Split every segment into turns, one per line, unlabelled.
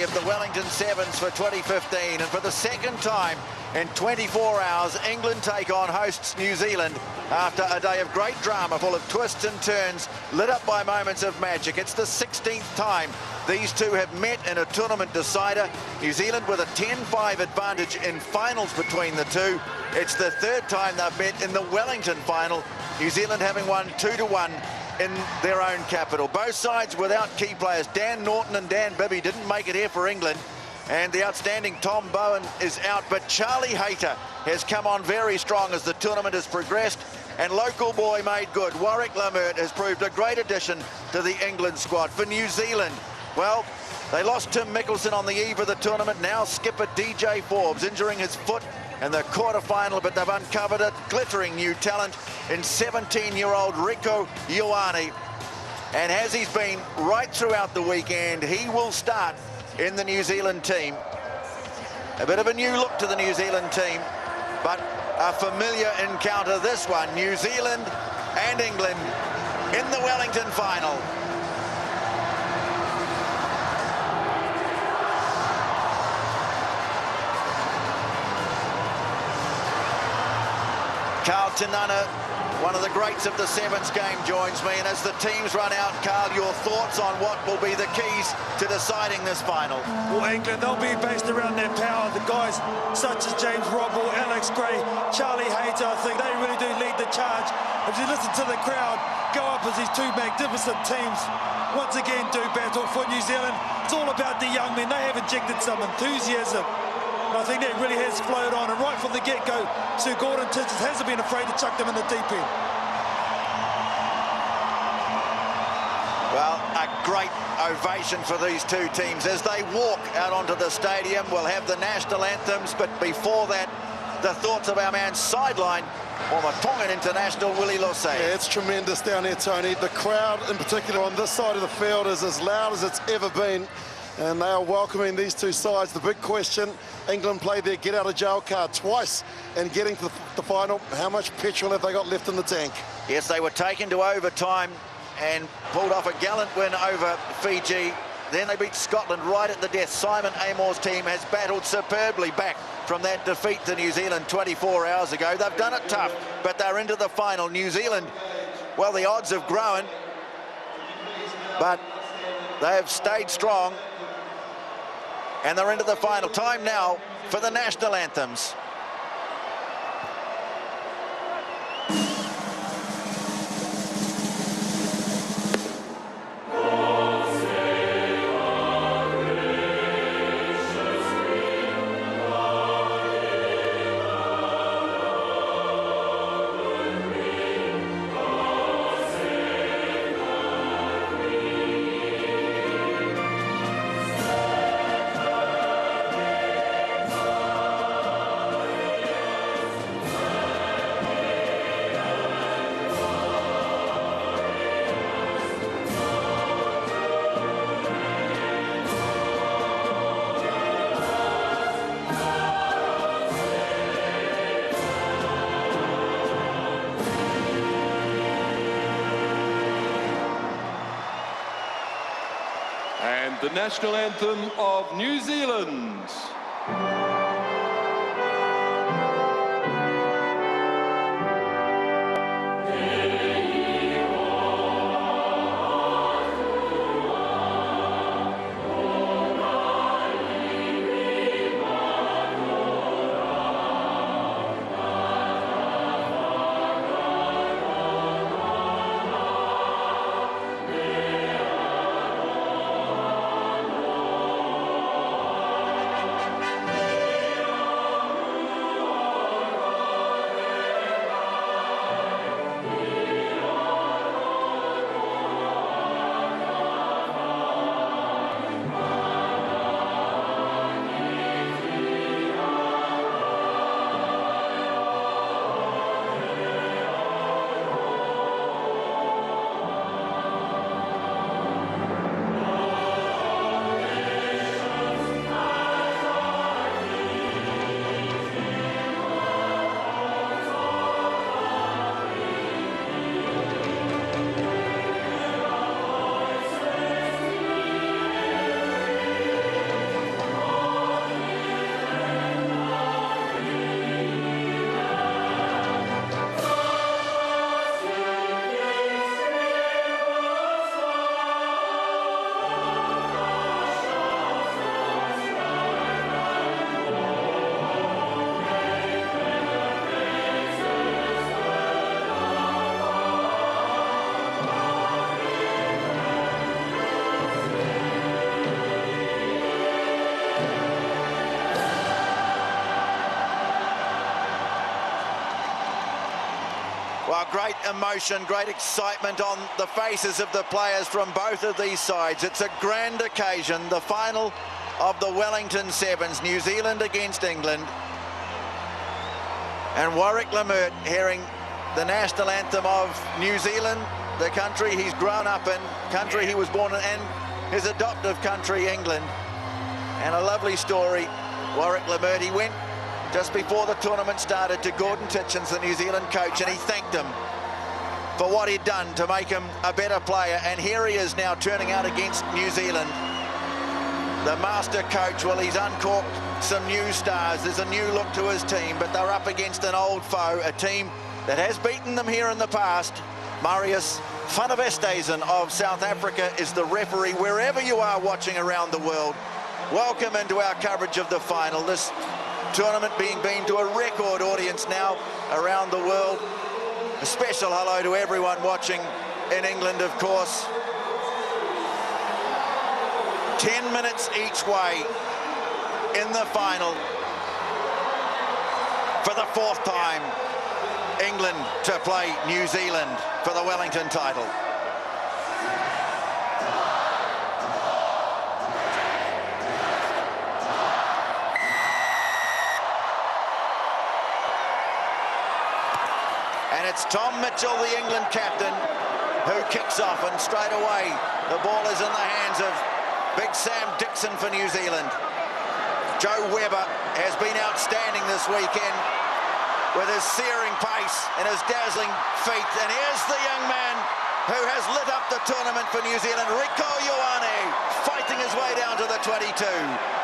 Of the Wellington Sevens for 2015, and for the second time in 24 hours, England take on hosts New Zealand after a day of great drama full of twists and turns, lit up by moments of magic. It's the 16th time these two have met in a tournament decider. New Zealand with a 10-5 advantage in finals between the two. It's the third time they've met in the Wellington final, New Zealand having won 2-1 in their own capital. Both sides without key players. Dan Norton and Dan Bibby didn't make it here for England, and the outstanding Tom Bowen is out, but Charlie Hayter has come on very strong as the tournament has progressed, and local boy made good. Warwick Lamert has proved a great addition to the England squad. For New Zealand, well, they lost Tim Mickelson on the eve of the tournament. Now skipper DJ Forbes injuring his foot in the quarterfinal, but they've uncovered a glittering new talent in 17-year-old Rico Ioane. And as he's been right throughout the weekend, he will start in the New Zealand team. A bit of a new look to the New Zealand team, but a familiar encounter, this one. New Zealand and England in the Wellington final. Carl Tinana, one of the greats of the Sevens game, joins me. And as the teams run out, Carl, your thoughts on what will be the keys to deciding this final?
Well, England, they'll be based around their power. The guys such as James Rodwell, Alex Gray, Charlie Hayter, I think they really do lead the charge. If you listen to the crowd go up as these two magnificent teams once again do battle for New Zealand, it's all about the young men. They have injected some enthusiasm. And I think that really has flowed on, and right from the get-go, Sir Gordon Tidgett hasn't been afraid to chuck them in the deep end.
Well, a great ovation for these two teams as they walk out onto the stadium. We'll have the national anthems, but before that, the thoughts of our man sideline, former Tongan international Willie Losay.
Yeah, it's tremendous down here, Tony. The crowd, in particular on this side of the field, is as loud as it's ever been. And they are welcoming these two sides. The big question, England played their get-out-of-jail card twice and getting to the final. How much petrol have they got left in the tank?
Yes, they were taken to overtime and pulled off a gallant win over Fiji. Then they beat Scotland right at the death. Simon Amor's team has battled superbly back from that defeat to New Zealand 24 hours ago. They've done it tough, but they're into the final. New Zealand, well, the odds have grown, but they have stayed strong. And they're into the final. Time now for the national anthems.
And the national anthem of New Zealand.
Oh, great emotion, great excitement on the faces of the players from both of these sides. It's a grand occasion, the final of the Wellington Sevens, New Zealand against England. And Warwick Lamert hearing the national anthem of New Zealand, the country he's grown up in, country he was born in, and his adoptive country, England. And a lovely story. Warwick Lamert, he went just before the tournament started to Gordon Titchens, the New Zealand coach, and he thanked him for what he'd done to make him a better player. And here he is now turning out against New Zealand. The master coach, well, he's uncorked some new stars. There's a new look to his team, but they're up against an old foe, a team that has beaten them here in the past. Marius van der Westhuizen of South Africa is the referee wherever you are watching around the world. Welcome into our coverage of the final. This tournament being to a record audience now around the world. A special hello to everyone watching in England, of course. 10 minutes each way in the final. For the fourth time, England to play New Zealand for the Wellington title. And it's Tom Mitchell, the England captain, who kicks off, and straight away the ball is in the hands of Big Sam Dixon for New Zealand. Joe Webber has been outstanding this weekend with his searing pace and his dazzling feet. And here's the young man who has lit up the tournament for New Zealand, Rieko Ioane, fighting his way down to the 22.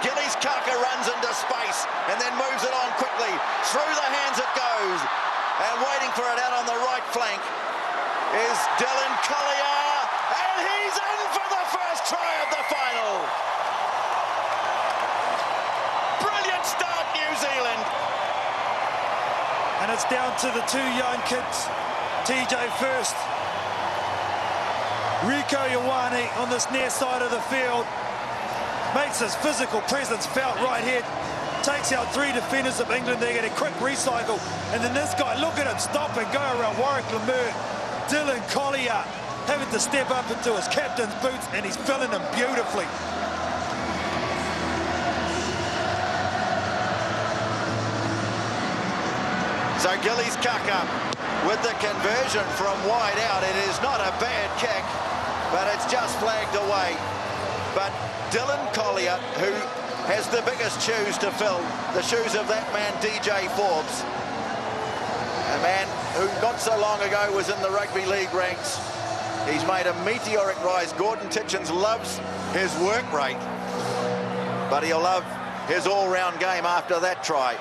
Gillies Kaka runs into space and then moves it on quickly. Through the hands it goes. And waiting for it out on the right flank is Dylan Collier, and he's in for the first try of the final. Brilliant start, New Zealand.
And it's down to the two young kids. TJ first. Rieko Ioane on this near side of the field. Makes his physical presence felt right here. Takes out three defenders of England. They get a quick recycle. And then this guy, look at him stop and go around Warwick Lamert. Dylan Collier having to step up into his captain's boots, and he's filling them beautifully.
So Gillies Kaka with the conversion from wide out. It is not a bad kick, but it's just flagged away. But Dylan Collier, who has the biggest shoes to fill, the shoes of that man DJ Forbes, a man who not so long ago was in the rugby league ranks. He's made a meteoric rise. Gordon Titchens loves his work rate, but he'll love his all-round game after that try.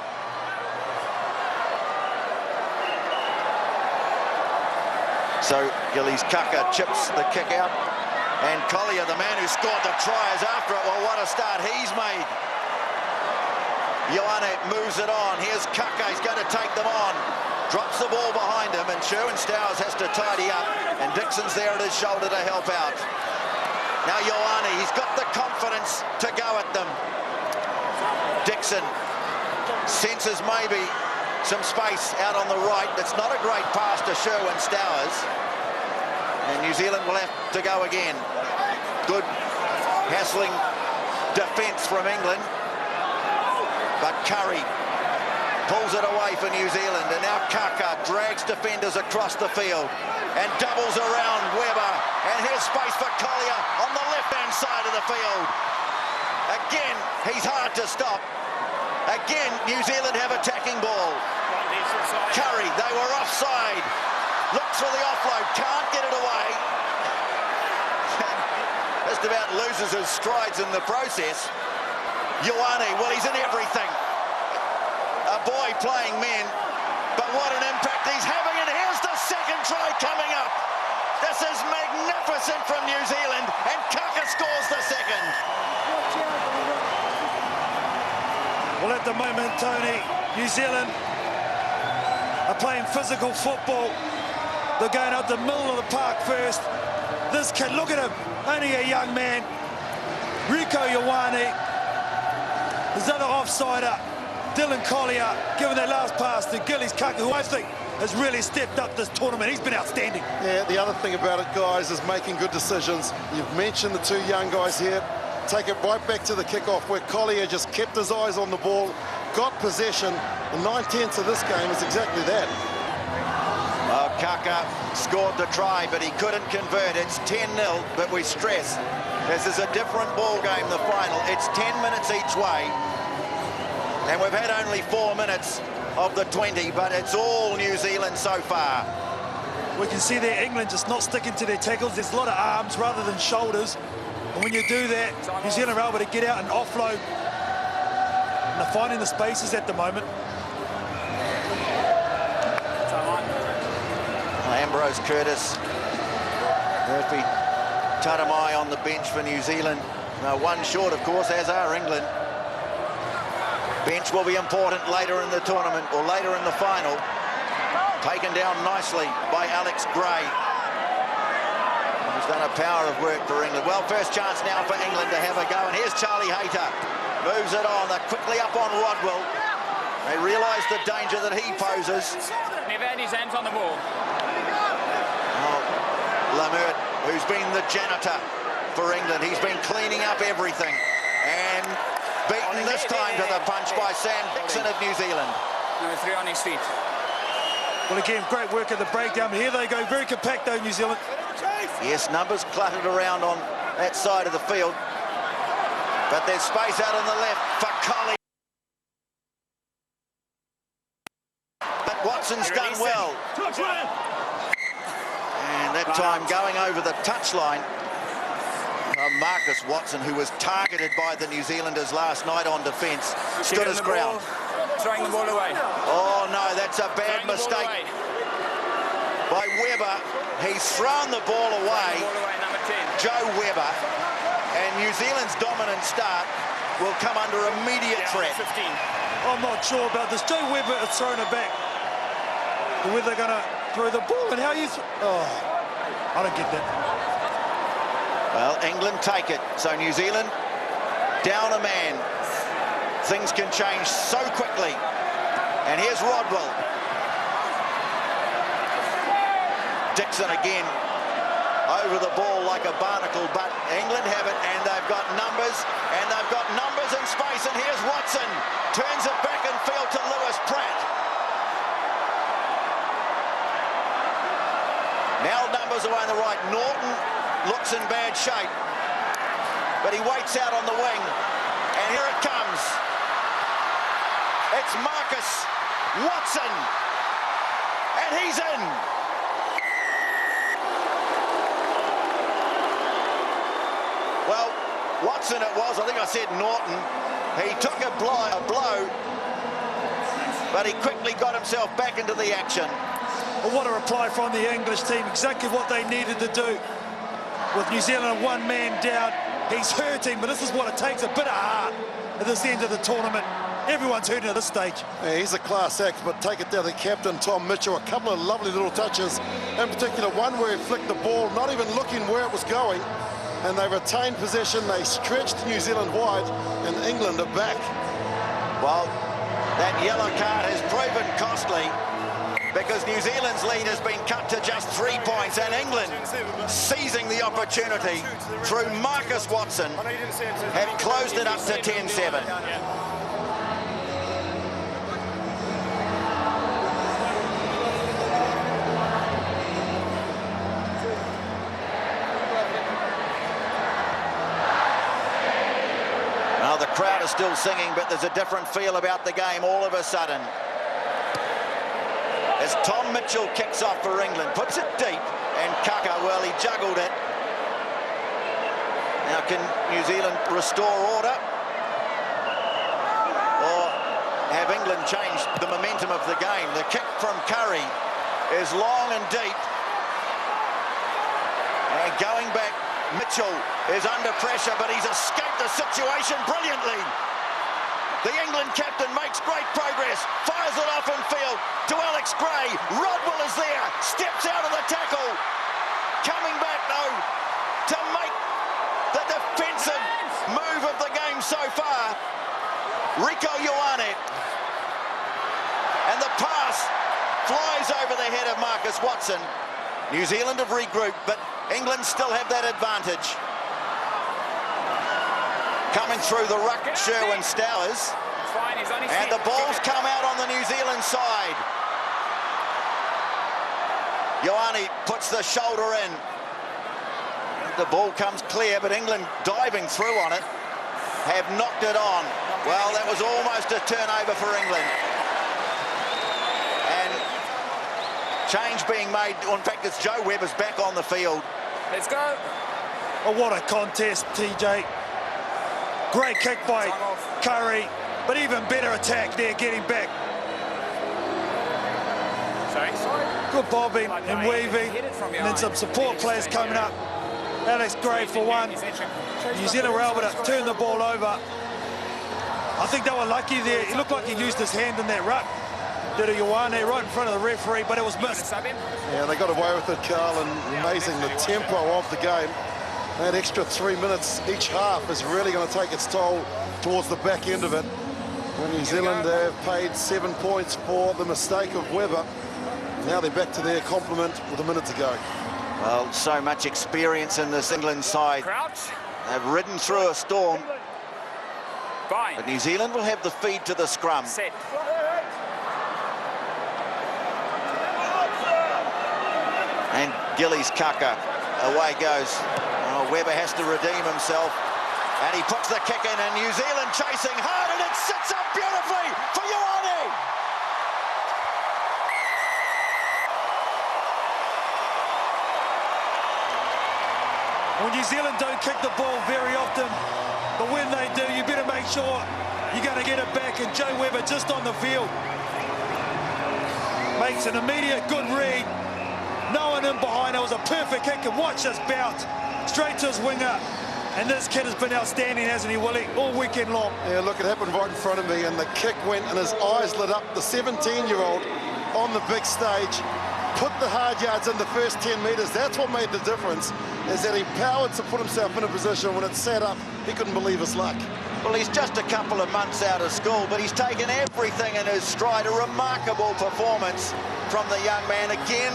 So Gillies Kaka chips the kick out, and Collier, the man who scored the try, is after it. Well, what a start he's made. Ioane moves it on. Here's Kaka, he's going to take them on. Drops the ball behind him, and Sherwin-Stowers has to tidy up, and Dixon's there at his shoulder to help out. Now Ioane, he's got the confidence to go at them. Dixon senses maybe some space out on the right. That's not a great pass to Sherwin-Stowers. And New Zealand will have to go again. Good hassling defence from England. But Curry pulls it away for New Zealand. And now Kaka drags defenders across the field and doubles around Webber. And here's space for Collier on the left-hand side of the field. Again, he's hard to stop. Again, New Zealand have attacking ball. Curry, they were offside. Looks for the offload, can't get it away. Just about loses his strides in the process. Ioane, well, he's in everything. A boy playing men, but what an impact he's having, and here's the second try coming up. This is magnificent from New Zealand, and Kaka scores the second.
Well, at the moment, Tony, New Zealand are playing physical football. They're going up the middle of the park first. This kid, look at him, only a young man. Rieko Ioane, his other offsider, Dylan Collier, giving that last pass to Gillies Kaka, who I think has really stepped up this tournament. He's been outstanding.
Yeah, the other thing about it, guys, is making good decisions. You've mentioned the two young guys here. Take it right back to the kickoff where Collier just kept his eyes on the ball, got possession. The 9/10 of this game is exactly that.
Well, Kaka scored the try, but he couldn't convert. It's 10-0, but we stress this is a different ball game, the final. It's 10 minutes each way, and we've had only 4 minutes of the 20, but it's all New Zealand so far.
We can see there England just not sticking to their tackles. There's a lot of arms rather than shoulders. And when you do that, New Zealand are able to get out and offload. And they're finding the spaces at the moment.
Ambrose Curtis, Murphy, Taramai on the bench for New Zealand. One short, of course, as are England. Bench will be important later in the tournament, or later in the final. Taken down nicely by Alex Gray. He's done a power of work for England. Well, first chance now for England to have a go. And here's Charlie Hayter. Moves it on. They're quickly up on Rodwell. They realise the danger that he poses.
Never had his hands on the ball.
Lamert, who's been the janitor for England. He's been cleaning up everything. And beaten this time to the punch by Sam Dixon of New Zealand.
Number 3 on his feet.
Well, again, great work at the breakdown. Here they go, very compact though, New Zealand.
Yes, numbers cluttered around on that side of the field. But there's space out on the left for Collie. But Watson's done well. And that time going over the touchline. Marcus Watson, who was targeted by the New Zealanders last night on defence, stood his ground.
Throwing the ball away.
Oh no, that's a bad mistake by Webber. He's thrown the ball away.
Number 10.
Joe Webber. And New Zealand's dominant start will come under immediate threat.
15.
I'm not sure about this. Joe Webber has thrown it back. Where they're going to throw the ball and how you... Oh, I don't get that.
Well, England take it. So New Zealand down a man. Things can change so quickly. And here's Rodwell. Dixon again over the ball like a barnacle, but England have it, and they've got numbers, and space, and here's Watson. Turns it back and field to Lewis Pratt. Now numbers away on the right. Norton looks in bad shape, but he waits out on the wing, and here it comes. It's Marcus Watson, and he's in. Well, Watson it was. I think I said Norton. He took a blow, but he quickly got himself back into the action.
Well, what a reply from the English team. Exactly what they needed to do. With New Zealand one man down, he's hurting, but this is what it takes, a bit of heart at this end of the tournament. Everyone's hurting at this stage.
Yeah, he's a class act, but take it down to captain Tom Mitchell. A couple of lovely little touches, in particular one where he flicked the ball, not even looking where it was going, and they retained possession. They stretched New Zealand wide, and England are back.
Well, that yellow card has proven costly, because New Zealand's lead has been cut to just 3 points, and England, seizing the opportunity through Marcus Watson, have closed it up to 10-7. Now the crowd is still singing, but there's a different feel about the game all of a sudden. As Tom Mitchell kicks off for England, puts it deep, and Kaka, well, he juggled it. Now can New Zealand restore order? Or have England changed the momentum of the game? The kick from Curry is long and deep. And going back, Mitchell is under pressure, but he's escaped the situation brilliantly. The England captain makes great progress, fires it off in field to Alex Gray. Rodwell is there, steps out of the tackle. Coming back, though, to make the defensive move of the game so far. Rico Ioane. And the pass flies over the head of Marcus Watson. New Zealand have regrouped, but England still have that advantage. Coming through the ruck, Sherwin Stowers. And the ball's come out on the New Zealand side. Ioane puts the shoulder in. The ball comes clear, but England diving through on it have knocked it on. Well, that was almost a turnover for England. And change being made. In fact, it's Joe Webber's back on the field.
Let's go.
Oh, what a contest, TJ. Great kick by Curry, but even better attack there, getting back.
Sorry.
Good bobbing and weaving, and then some support players coming up. Alex Gray for one. New Zealand were able to turn the ball over. I think they were lucky there. It looked like he used his hand in that ruck. Did a Ioane right in front of the referee, but it was missed.
Yeah, they got away with it, Carl, and amazing the tempo of the game. That extra 3 minutes each half is really going to take its toll towards the back end of it. And New Zealand have paid 7 points for the mistake of Webber. Now they're back to their complement with a minute to go.
Well, so much experience in this England side.
Crouch.
They've ridden through a storm.
Fine.
But New Zealand will have the feed to the scrum.
Set.
And Gillies Kaka. Away goes. Oh, Webber has to redeem himself. And he puts the kick in, and New Zealand chasing hard, and it sits up beautifully for Ioane.
Well, New Zealand don't kick the ball very often, but when they do, you better make sure you're going to get it back. And Joe Webber just on the field makes an immediate good read. No one in behind. It was a perfect kick, and watch this bounce straight to his winger. And this kid has been outstanding, hasn't he, Willie, all weekend long?
Yeah, look, it happened right in front of me, and the kick went, and his eyes lit up. The 17-year-old on the big stage put the hard yards in the first 10 metres. That's what made the difference, is that he powered to put himself in a position when it sat up, he couldn't believe his luck.
Well, he's just a couple of months out of school, but he's taken everything in his stride. A remarkable performance from the young man. Again,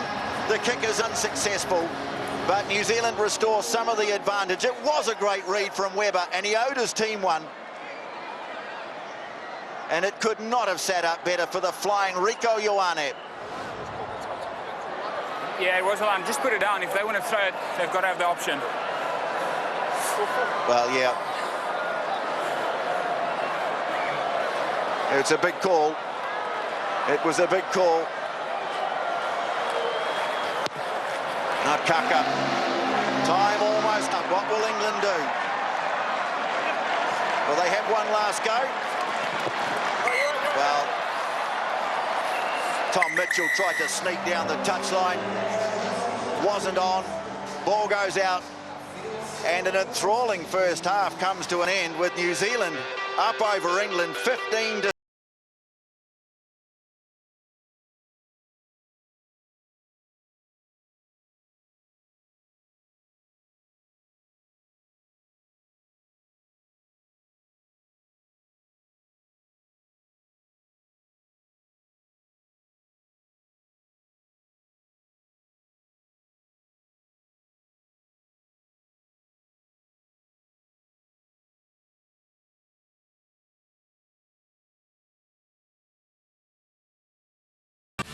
the kick is unsuccessful, but New Zealand restores some of the advantage. It was a great read from Webber, and he owed his team one. And it could not have sat up better for the flying Rieko Ioane.
Yeah, it was alarm. Just put it down. If they want to throw it, they've got to have the option.
Well, yeah. It's a big call. It was a big call. Now Kaka. Time almost up. What will England do? Will they have one last go? Well, Tom Mitchell tried to sneak down the touchline. Wasn't on. Ball goes out. And an enthralling first half comes to an end with New Zealand up over England 15-.